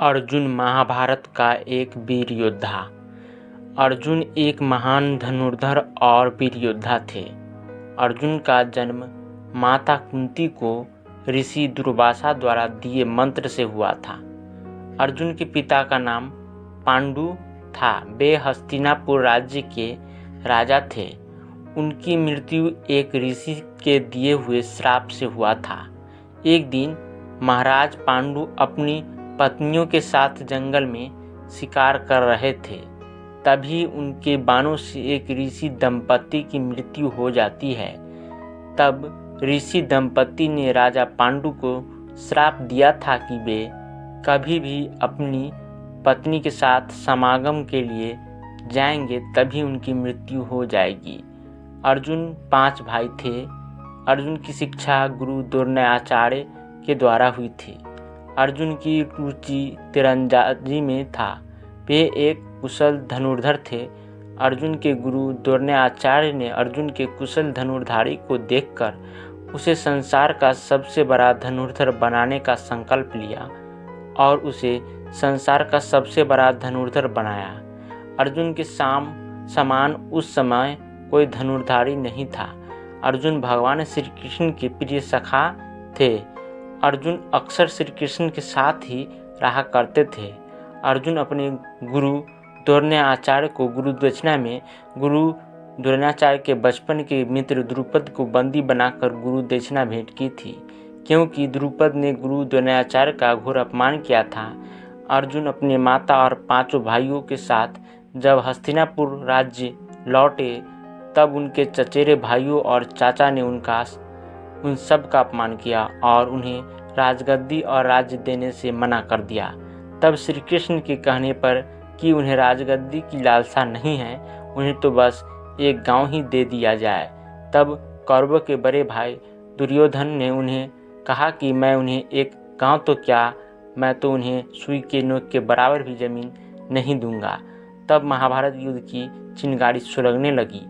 अर्जुन महाभारत का एक वीर योद्धा। अर्जुन एक महान धनुर्धर और वीर योद्धा थे। अर्जुन का जन्म माता कुंती को ऋषि दुर्वासा द्वारा दिए मंत्र से हुआ था। अर्जुन के पिता का नाम पांडु था। वे हस्तिनापुर राज्य के राजा थे। उनकी मृत्यु एक ऋषि के दिए हुए श्राप से हुआ था। एक दिन महाराज पांडु अपनी पत्नियों के साथ जंगल में शिकार कर रहे थे। तभी उनके बाणों से एक ऋषि दंपति की मृत्यु हो जाती है। तब ऋषि दंपति ने राजा पांडु को श्राप दिया था कि वे कभी भी अपनी पत्नी के साथ समागम के लिए जाएंगे तभी उनकी मृत्यु हो जाएगी। अर्जुन 5 भाई थे। अर्जुन की शिक्षा गुरु द्रोणाचार्य के द्वारा हुई थी। अर्जुन की रुचि तीरंदाजी में था। वे एक कुशल धनुर्धर थे। अर्जुन के गुरु द्रोणाचार्य ने अर्जुन के कुशल धनुर्धारी को देखकर उसे संसार का सबसे बड़ा धनुर्धर बनाने का संकल्प लिया और उसे संसार का सबसे बड़ा धनुर्धर बनाया। अर्जुन के समान उस समय कोई धनुर्धारी नहीं था। अर्जुन भगवान श्री कृष्ण के प्रिय सखा थे। अर्जुन अक्सर श्री कृष्ण के साथ ही रहा करते थे। अर्जुन अपने गुरु द्रोणाचार्य को गुरु दक्षिणा में गुरु द्रोणाचार्य के बचपन के मित्र द्रुपद को बंदी बनाकर गुरु दक्षिणा भेंट की थी, क्योंकि द्रुपद ने गुरु द्रोणाचार्य का घोर अपमान किया था। अर्जुन अपने माता और 5 भाइयों के साथ जब हस्तिनापुर राज्य लौटे तब उनके चचेरे भाइयों और चाचा ने उन सब का अपमान किया और उन्हें राजगद्दी और राज्य देने से मना कर दिया। तब श्री कृष्ण के कहने पर कि उन्हें राजगद्दी की लालसा नहीं है, उन्हें तो बस एक गांव ही दे दिया जाए। तब कौरवों के बड़े भाई दुर्योधन ने उन्हें कहा कि मैं उन्हें एक गांव तो क्या, मैं तो उन्हें सुई के नोक के बराबर भी जमीन नहीं दूंगा। तब महाभारत युद्ध की चिंगारी सुलगने लगी।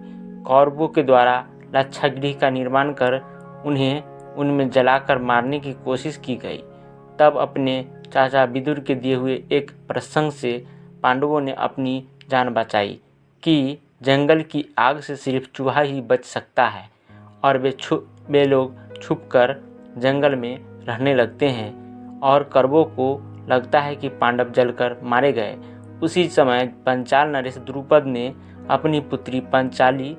कौरवों के द्वारा लाक्षागृह का निर्माण कर उन्हें उनमें जलाकर मारने की कोशिश की गई। तब अपने चाचा विदुर के दिए हुए एक प्रसंग से पांडवों ने अपनी जान बचाई कि जंगल की आग से सिर्फ चूहा ही बच सकता है और वे लोग छुपकर जंगल में रहने लगते हैं और कौरवों को लगता है कि पांडव जलकर मारे गए। उसी समय पंचाल नरेश द्रुपद ने अपनी पुत्री पंचाली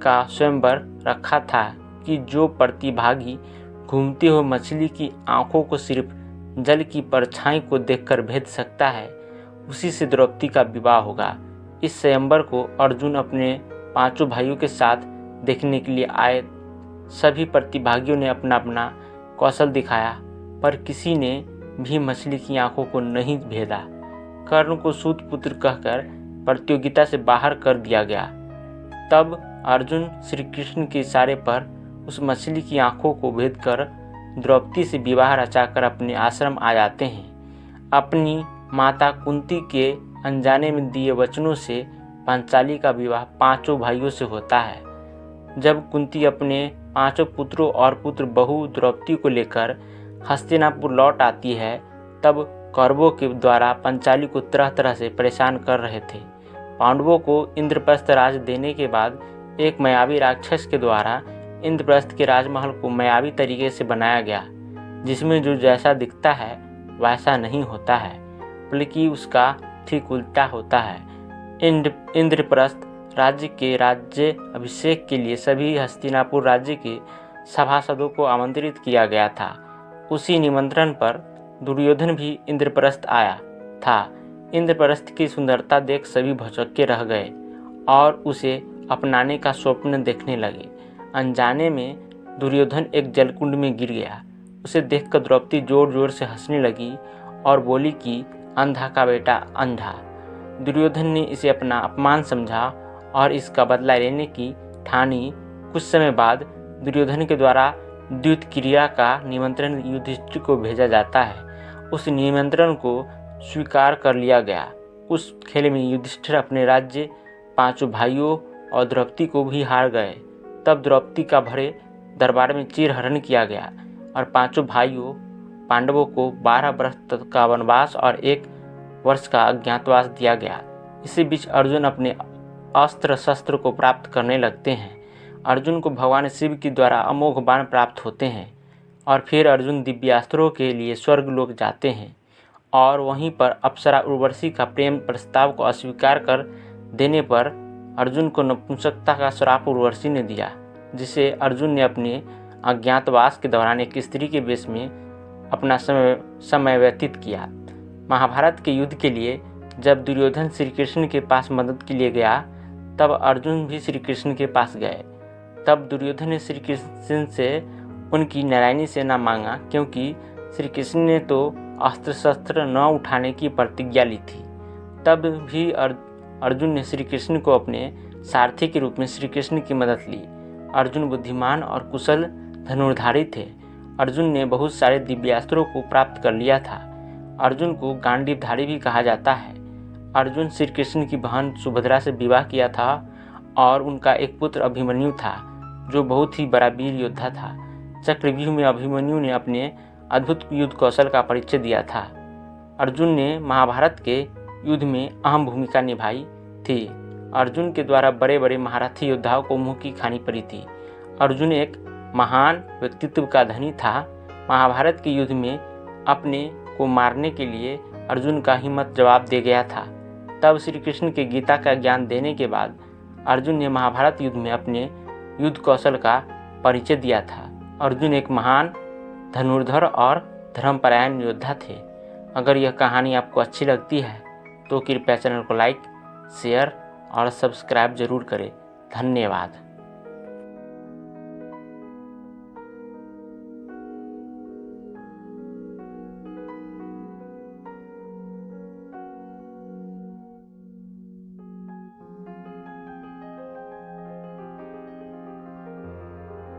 का स्वयंवर रखा था कि जो प्रतिभागी घूमती हुई मछली की आंखों को सिर्फ जल की परछाई को देखकर भेद सकता है, उसी से द्रौपदी का विवाह होगा। इस स्वयंवर को अर्जुन अपने 5 भाइयों के साथ देखने के लिए आए। सभी प्रतिभागियों ने अपना अपना कौशल दिखाया, पर किसी ने भी मछली की आंखों को नहीं भेदा। कर्ण को सूत पुत्र कहकर प्रतियोगिता से बाहर कर दिया गया। तब अर्जुन श्री कृष्ण के इशारे पर उस मछली की आंखों को भेद कर द्रौपदी से विवाह रचाकर अपने आश्रम आ जाते हैं। अपनी माता कुंती के अनजाने में दिए वचनों से पंचाली का विवाह 5 भाइयों से होता है। जब कुंती अपने 5 पुत्रों और पुत्र बहू द्रौपदी को लेकर हस्तिनापुर लौट आती है, तब कौरवों के द्वारा पंचाली को तरह तरह से परेशान कर रहे थे। पांडवों को इंद्रप्रस्थ राज देने के बाद एक मायावी राक्षस के द्वारा इंद्रप्रस्थ के राजमहल को मायावी तरीके से बनाया गया, जिसमें जो जैसा दिखता है वैसा नहीं होता है, बल्कि उसका ठीक उल्टा होता है। इंद्रप्रस्थ राज्य के राज्य अभिषेक के लिए सभी हस्तिनापुर राज्य के सभासदों को आमंत्रित किया गया था। उसी निमंत्रण पर दुर्योधन भी इंद्रप्रस्थ आया था। इंद्रप्रस्थ की सुंदरता देख सभी भौचक्के रह गए और उसे अपनाने का स्वप्न देखने लगे। अनजाने में दुर्योधन एक जलकुंड में गिर गया। उसे देखकर द्रौपदी जोर जोर से हंसने लगी और बोली कि अंधा का बेटा अंधा। दुर्योधन ने इसे अपना अपमान समझा और इसका बदला लेने की ठानी। कुछ समय बाद दुर्योधन के द्वारा द्यूत क्रिया का निमंत्रण युधिष्ठिर को भेजा जाता है। उस निमंत्रण को स्वीकार कर लिया गया। उस खेल में युधिष्ठिर अपने राज्य 5 भाइयों और द्रौपदी को भी हार गए। तब द्रौपदी का भरे दरबार में चीरहरण किया गया और 5 भाइयों पांडवों को 12 वर्ष तक का वनवास और एक वर्ष का अज्ञातवास दिया गया। इसी बीच अर्जुन अपने अस्त्र शस्त्र को प्राप्त करने लगते हैं। अर्जुन को भगवान शिव के द्वारा अमोघ बाण प्राप्त होते हैं और फिर अर्जुन दिव्यास्त्रों के लिए स्वर्ग लोक जाते हैं और वहीं पर अप्सरा उर्वशी का प्रेम प्रस्ताव को अस्वीकार कर देने पर अर्जुन को नपुंसकता का श्राप उर्वशी ने दिया, जिसे अर्जुन ने अपने अज्ञातवास के दौरान एक स्त्री के वेश में अपना समय व्यतीत किया। महाभारत के युद्ध के लिए जब दुर्योधन श्री कृष्ण के पास मदद के लिए गया, तब अर्जुन भी श्री कृष्ण के पास गए। तब दुर्योधन ने श्री कृष्ण से उनकी नारायणी सेना मांगा, क्योंकि श्री कृष्ण ने तो अस्त्र शस्त्र न उठाने की प्रतिज्ञा ली थी। तब भी अर्जुन ने श्री कृष्ण को अपने सारथी के रूप में श्री कृष्ण की मदद ली। अर्जुन बुद्धिमान और कुशल धनुर्धारी थे। अर्जुन ने बहुत सारे दिव्यास्त्रों को प्राप्त कर लिया था। अर्जुन को गांडीवधारी भी कहा जाता है। अर्जुन श्री कृष्ण की बहन सुभद्रा से विवाह किया था और उनका एक पुत्र अभिमन्यु था, जो बहुत ही बड़ा वीर योद्धा था। चक्रव्यूह में अभिमन्यु ने अपने अद्भुत युद्ध कौशल का परिचय दिया था। अर्जुन ने महाभारत के युद्ध में अहम भूमिका निभाई थी। अर्जुन के द्वारा बड़े बड़े महारथी योद्धाओं को मुंह की खानी पड़ी थी। अर्जुन एक महान व्यक्तित्व का धनी था। महाभारत के युद्ध में अपने को मारने के लिए अर्जुन का हिम्मत जवाब दे गया था। तब श्री कृष्ण के गीता का ज्ञान देने के बाद अर्जुन ने महाभारत युद्ध में अपने युद्ध कौशल का परिचय दिया था। अर्जुन एक महान धनुर्धर और धर्मपरायण योद्धा थे। अगर यह कहानी आपको अच्छी लगती है तो कृपया चैनल को लाइक, शेयर और सब्सक्राइब जरूर करें। धन्यवाद।